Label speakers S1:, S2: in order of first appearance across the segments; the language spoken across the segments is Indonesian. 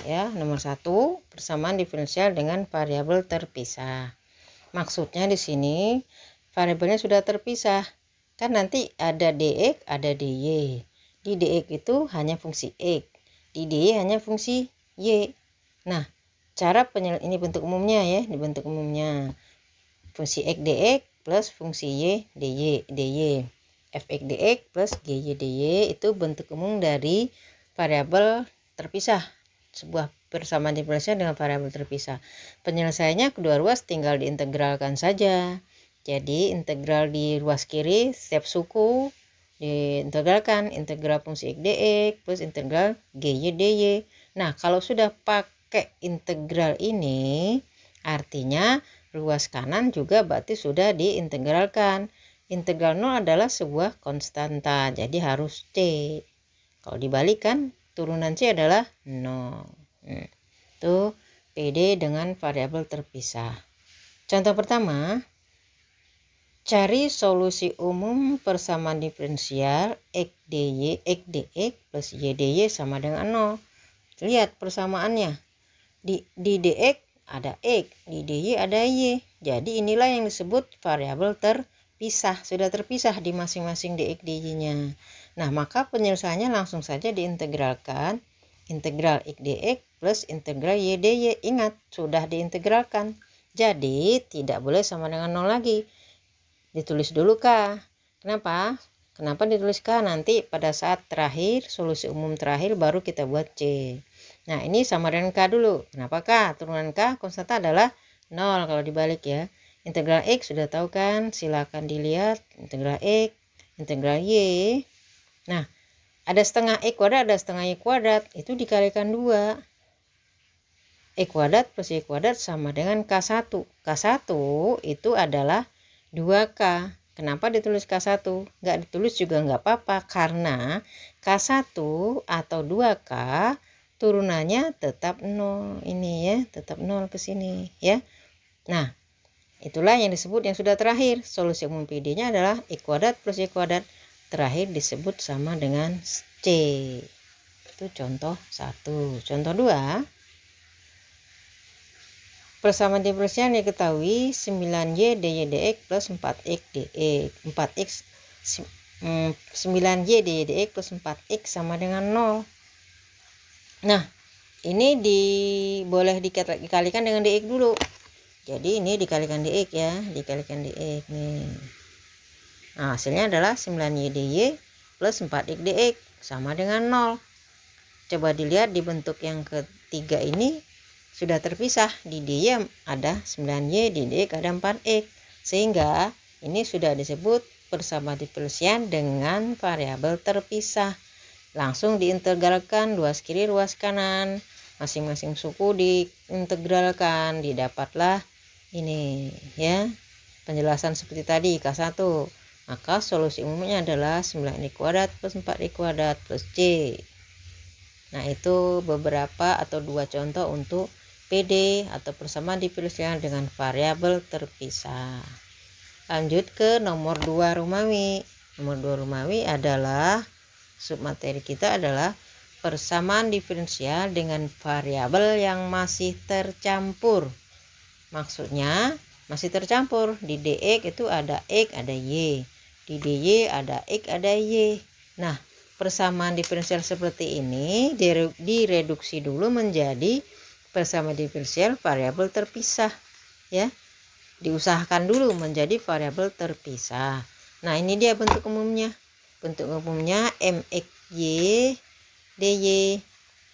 S1: ya. Nomor 1, persamaan diferensial dengan variabel terpisah. Maksudnya di sini variabelnya sudah terpisah. Kan nanti ada dx, ada dy. Di dx itu hanya fungsi x, di dy hanya fungsi y. Nah, cara ini bentuk umumnya ya, di bentuk umumnya fungsi x dx plus fungsi y dy. Fx dx plus gy dy itu bentuk umum dari variabel terpisah. Sebuah persamaan diferensial dengan variabel terpisah. Penyelesaiannya kedua ruas tinggal diintegralkan saja. Jadi integral di ruas kiri setiap suku diintegralkan, integral fungsi x dx plus integral gy dy. Nah, kalau sudah pakai integral ini, artinya ruas kanan juga berarti sudah diintegralkan. Integral 0 adalah sebuah konstanta, jadi harus C. Kalau dibalikan, turunan C adalah 0. Itu PD dengan variabel terpisah. Contoh pertama, cari solusi umum persamaan diferensial x dx plus y dy sama dengan 0. Lihat persamaannya. Di dx ada x, di dy ada y. Jadi inilah yang disebut variabel terpisah. Sudah terpisah di masing-masing dx dy-nya. Nah, maka penyelesaiannya langsung saja diintegralkan. Integral x dx plus integral y dy. Ingat, sudah diintegralkan. Jadi tidak boleh sama dengan 0 lagi. Ditulis dulu K. Kenapa? Kenapa ditulis K? Nanti pada saat terakhir, solusi umum terakhir baru kita buat C. Nah, ini sama dengan K dulu. Kenapa K? Turunan K konstanta adalah 0 kalau dibalik ya. Integral X sudah tahu kan? Silakan dilihat. Integral X, integral Y. Nah, ada setengah X kuadrat, ada setengah Y kuadrat. Itu dikalikan 2. X kuadrat plus Y kuadrat sama dengan K1. K1 itu adalah 2K. Kenapa ditulis K1? Nggak ditulis juga nggak apa-apa. Karena K1 atau 2K turunannya tetap 0. Ini ya, tetap 0 ke sini ya. Nah, itulah yang disebut yang sudah terakhir. Solusi umum PD-nya adalah X kuadrat plus Y kuadrat. Terakhir disebut sama dengan C. Itu contoh 1. Contoh 2. Persamaan diferensial diketahui 9y dy dx plus 4x dx. 9y dy dx plus 4x sama dengan 0. Nah, ini boleh dikalikan dengan dx dulu. Jadi ini dikalikan dx ya, dikalikan dx nih. Nah, hasilnya adalah 9y dy plus 4x dx sama dengan 0. Coba dilihat di bentuk yang ketiga ini sudah terpisah. Di dy ada 9y, di dx ada 4x. Sehingga ini sudah disebut persamaan diferensial dengan variabel terpisah. Langsung diintegralkan ruas kiri, ruas kanan. Masing-masing suku diintegralkan, didapatlah ini ya. Penjelasan seperti tadi K1. Maka solusi umumnya adalah 9y kuadrat plus 4y kuadrat plus C. Nah, itu beberapa atau 2 contoh untuk PD atau persamaan diferensial dengan variabel terpisah. Lanjut ke nomor 2 Romawi. Nomor 2 Romawi adalah submateri kita adalah persamaan diferensial dengan variabel yang masih tercampur. Maksudnya masih tercampur. Di dx itu ada x, ada y. Di dy ada x, ada y. Nah, persamaan diferensial seperti ini direduksi dulu menjadi persamaan diferensial variabel terpisah ya. Diusahakan dulu menjadi variabel terpisah. Nah, ini dia bentuk umumnya. Bentuk umumnya mxy dy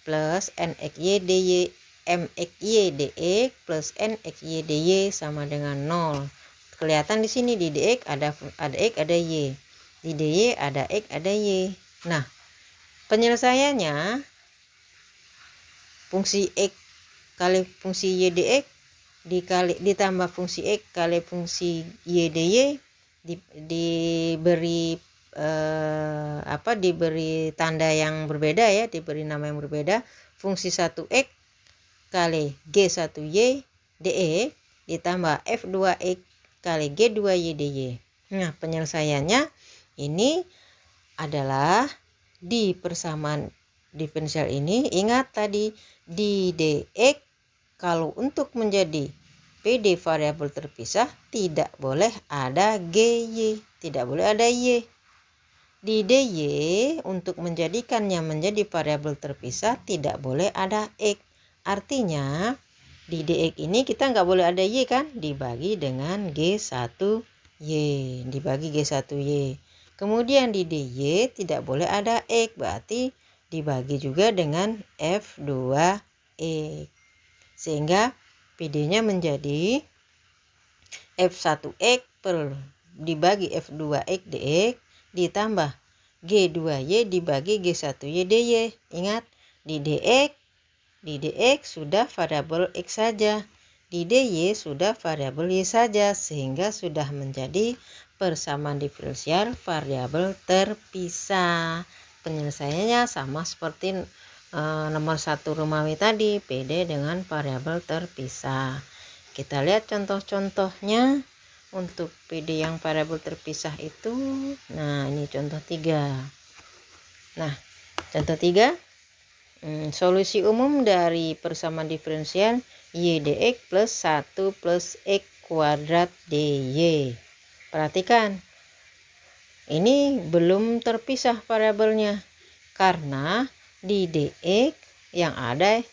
S1: plus nxy dy, mxy dx plus nxy dy sama dengan 0. Kelihatan di sini di dx ada x, ada y. Di dy ada x, ada y. Nah, penyelesaiannya fungsi x kali fungsi y dx ditambah fungsi x kali fungsi y dy diberi diberi tanda yang berbeda ya, diberi nama yang berbeda. Fungsi 1x kali g1y dx ditambah f2x kali g2y dy. Nah, penyelesaiannya ini adalah di persamaan diferensial ini, ingat tadi di dx kalau untuk menjadi PD variabel terpisah tidak boleh ada GY, tidak boleh ada Y. Di DY untuk menjadikannya menjadi variabel terpisah tidak boleh ada X. Artinya di DX ini kita nggak boleh ada Y kan, dibagi dengan G1Y, dibagi G1Y. Kemudian di DY tidak boleh ada X, berarti dibagi juga dengan F2X. Sehingga PD-nya menjadi F1X dibagi F2X dx ditambah G2Y dibagi G1Y dy. Ingat, di dx sudah variabel X saja, di dy sudah variabel Y saja, sehingga sudah menjadi persamaan diferensial variabel terpisah. Penyelesaiannya sama seperti nomor 1 Romawi tadi, PD dengan variabel terpisah. Kita lihat contoh-contohnya. Untuk PD yang variabel terpisah itu, nah ini contoh 3. Nah, contoh 3, solusi umum dari persamaan diferensial y dx plus 1 plus x kuadrat dy. Perhatikan, ini belum terpisah variabelnya, karena di dx yang ada,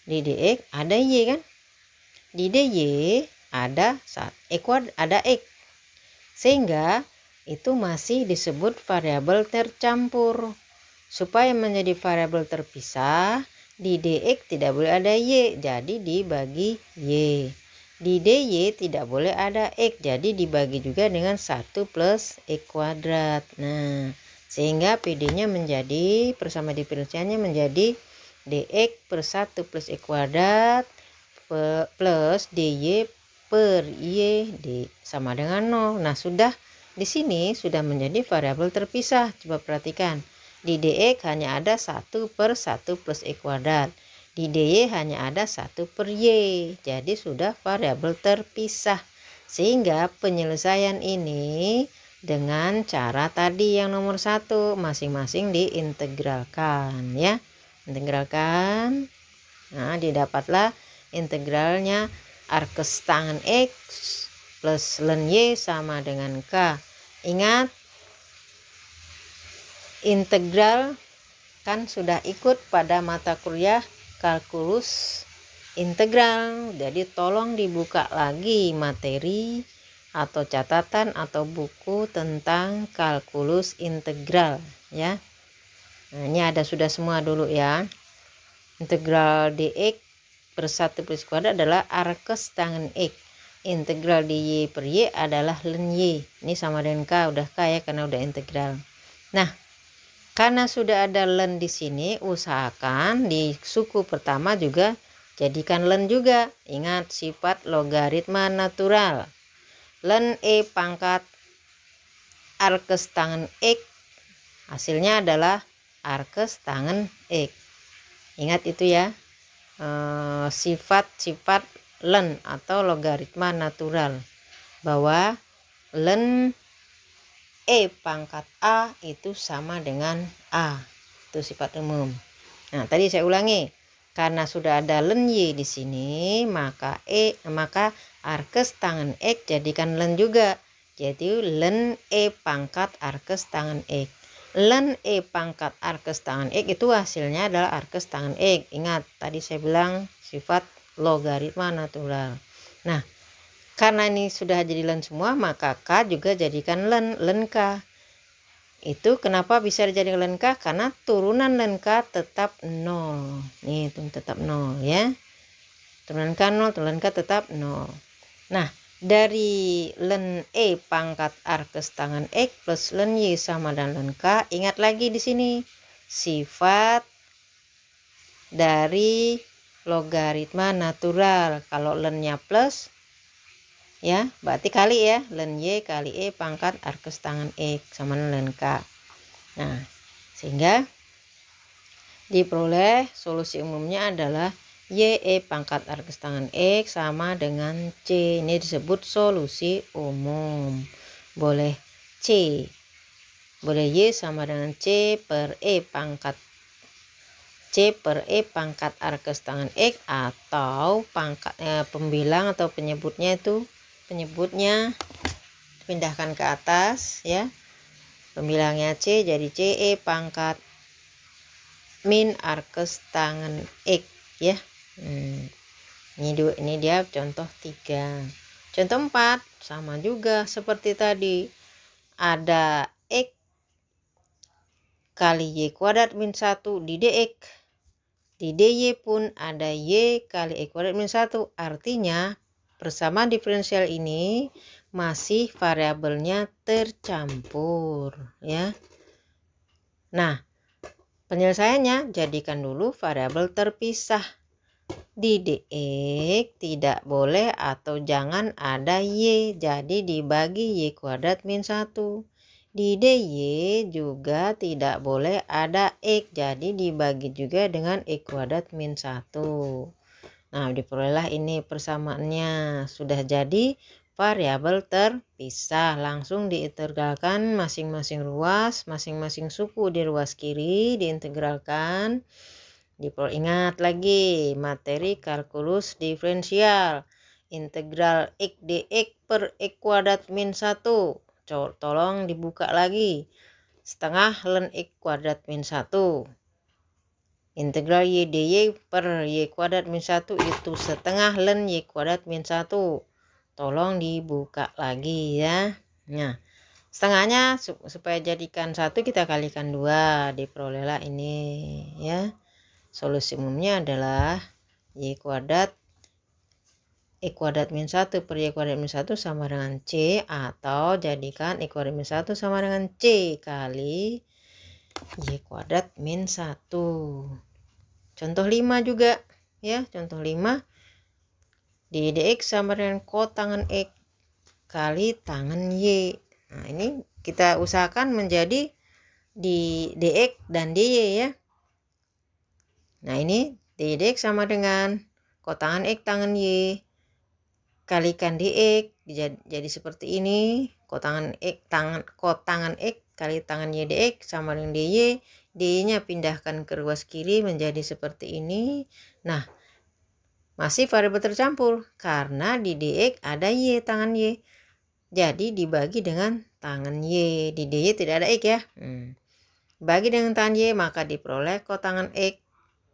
S1: di dx ada y kan, di dy ada X, sehingga itu masih disebut variabel tercampur. Supaya menjadi variabel terpisah, di dx tidak boleh ada Y, jadi dibagi Y. Di dy tidak boleh ada X, jadi dibagi juga dengan 1 plus X kuadrat. Nah, sehingga PD-nya menjadi, persamaan diferensialnya menjadi dx per 1 plus X kuadrat plus dy per y sama dengan 0. Nah, sudah di sini sudah menjadi variabel terpisah. Coba perhatikan. Di dx hanya ada 1 per 1 plus x kuadrat. Di dy hanya ada 1 per y. Jadi sudah variabel terpisah. Sehingga penyelesaian ini dengan cara tadi yang nomor 1, masing-masing diintegralkan ya. Integralkan. Nah, didapatlah integralnya arkes tangen X plus ln Y sama dengan K. Ingat, integral kan sudah ikut pada mata kuliah kalkulus integral. Jadi tolong dibuka lagi materi atau catatan atau buku tentang kalkulus integral ya. Nah, ini ada sudah semua dulu ya. Integral dx per 1 plus kuadrat adalah arkes tangen X. Integral dy per y adalah ln y. Ini sama dengan K, udah K ya karena udah integral. Nah, karena sudah ada ln di sini, usahakan di suku pertama juga jadikan ln juga. Ingat sifat logaritma natural. Ln E pangkat arkes tangen X hasilnya adalah arkes tangen X. Ingat itu ya. Sifat-sifat ln atau logaritma natural, bahwa ln E pangkat A itu sama dengan A. Itu sifat umum. Nah, tadi saya ulangi. Karena sudah ada ln Y di sini, maka arkes tangen X jadikan ln juga. Jadi ln E pangkat arkes tangen X. Ln E pangkat arkes tangen X itu hasilnya adalah arkes tangen X. Ingat, tadi saya bilang sifat logaritma natural. Nah, karena ini sudah jadi ln semua, maka K juga jadikan ln K. Itu kenapa bisa dijadikan ln K? Karena turunan ln K tetap 0. Nih, itu tetap 0 ya. Turunan K 0, turunan K tetap 0. Nah, dari ln E pangkat arkes tangen X plus ln Y sama dengan ln K, ingat lagi di sini sifat dari logaritma natural. Kalau ln-nya plus ya, berarti kali ya, ln Y kali E pangkat arkes tangen X sama ln K. Nah, sehingga diperoleh solusi umumnya adalah Y pangkat arkes tangen X sama dengan C. Ini disebut solusi umum. Boleh C, boleh Y sama dengan C per E pangkat C per E pangkat arkes tangan X, atau pembilang atau penyebutnya pindahkan ke atas ya. Pembilangnya C jadi CE pangkat min arkes tangan X ya. Ini dia contoh 3. Contoh 4 sama juga seperti tadi. Ada X kali Y kuadrat min 1 di DX. Di DY pun ada Y kali Y kuadrat min 1. Artinya persamaan diferensial ini masih variabelnya tercampur ya. Nah, penyelesaiannya jadikan dulu variabel terpisah. Di DX tidak boleh atau jangan ada Y, jadi dibagi Y kuadrat min 1. Di DY juga tidak boleh ada X, jadi dibagi juga dengan X kuadrat min 1. Nah, diperolehlah ini persamaannya. Sudah jadi variabel terpisah. Langsung diintegralkan masing-masing ruas, masing-masing suku di ruas kiri diintegralkan. Ingat lagi materi kalkulus diferensial. Integral X dx per X kuadrat min 1. Tolong dibuka lagi. Setengah ln X kuadrat min 1. Integral Y dy per Y kuadrat min 1 itu setengah ln Y kuadrat min 1. Tolong dibuka lagi ya. Nah, setengahnya supaya jadikan 1 kita kalikan 2. Diperolehlah ini ya. Solusi umumnya adalah Y kuadrat X kuadrat min 1 per Y kuadrat min 1 sama dengan C, atau jadikan X kuadrat min 1 sama dengan C kali Y kuadrat min 1. Contoh 5 juga ya. Contoh 5, di DX sama dengan kotangan X kali tangan Y. Nah, ini kita usahakan menjadi di DX dan DY ya. Nah, ini di DX sama dengan kotangan X tangan Y kalikan dx, jadi seperti ini. Kotangan X kali tangan Y dx sama dengan dy. Dy-nya pindahkan ke ruas kiri menjadi seperti ini. Nah, masih variabel tercampur karena di dx ada Y tangan Y. Jadi dibagi dengan tangan Y. Di dy tidak ada X ya. Bagi dengan tangan Y, maka diperoleh kotangan X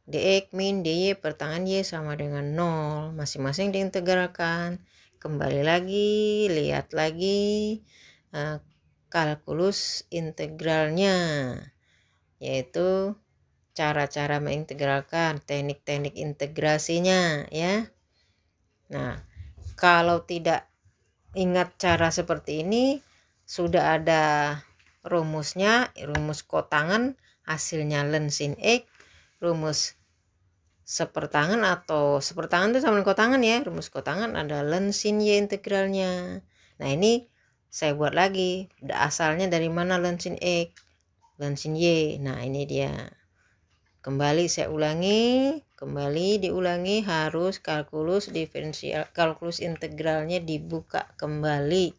S1: dx min dy per tangan Y sama dengan 0. Masing-masing diintegralkan. Kembali lagi, lihat lagi kalkulus integralnya, yaitu cara-cara mengintegralkan, teknik-teknik integrasinya ya. Nah, kalau tidak ingat cara seperti ini, sudah ada rumusnya. Rumus kotangan hasilnya ln sin X. Rumus sepertangan atau sepertangan itu sama dengan kotangan ya. Rumus kotangan ada ln sin Y integralnya. Nah, ini saya buat lagi. Asalnya dari mana ln sin X? Ln sin Y. Nah, ini dia. Kembali saya ulangi. Kembali diulangi, harus kalkulus diferensial, kalkulus integralnya dibuka kembali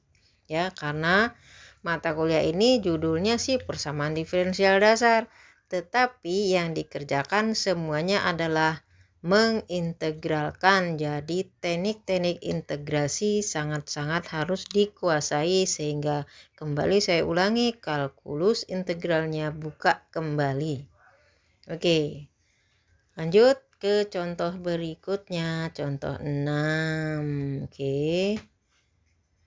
S1: ya, karena mata kuliah ini judulnya sih persamaan diferensial dasar, tetapi yang dikerjakan semuanya adalah mengintegralkan. Jadi teknik-teknik integrasi sangat-sangat harus dikuasai, sehingga kembali saya ulangi, kalkulus integralnya buka kembali. Oke, lanjut ke contoh berikutnya, contoh 6. Oke.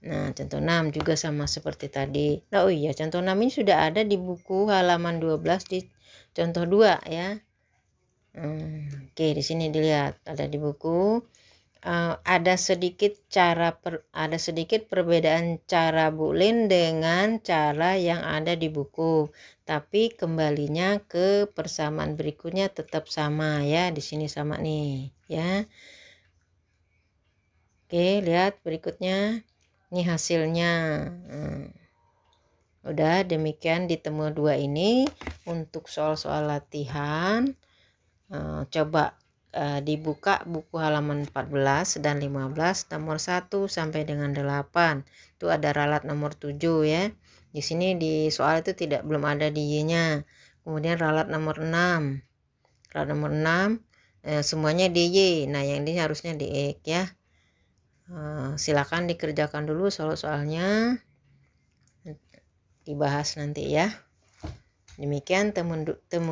S1: Nah, contoh 6 juga sama seperti tadi. Nah, oh iya, contoh 6 ini sudah ada di buku halaman 12 di contoh 2 ya. Oke, di sini dilihat ada di buku. Ada sedikit perbedaan cara Bulin dengan cara yang ada di buku, tapi kembalinya ke persamaan berikutnya tetap sama ya. Di sini sama nih ya. Oke, lihat berikutnya. Ini hasilnya. Udah demikian ditemu 2 ini. Untuk soal-soal latihan, coba dibuka buku halaman 14 dan 15 nomor 1 sampai dengan 8. Itu ada ralat nomor 7 ya. Di sini di soal itu belum ada di Y-nya. Kemudian ralat nomor 6. Soal nomor 6 semuanya DY. Nah, yang ini harusnya DX ya. Silakan dikerjakan dulu soal-soalnya. Dibahas nanti ya. Demikian temu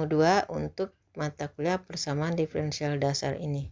S1: 2 untuk mata kuliah persamaan diferensial dasar ini.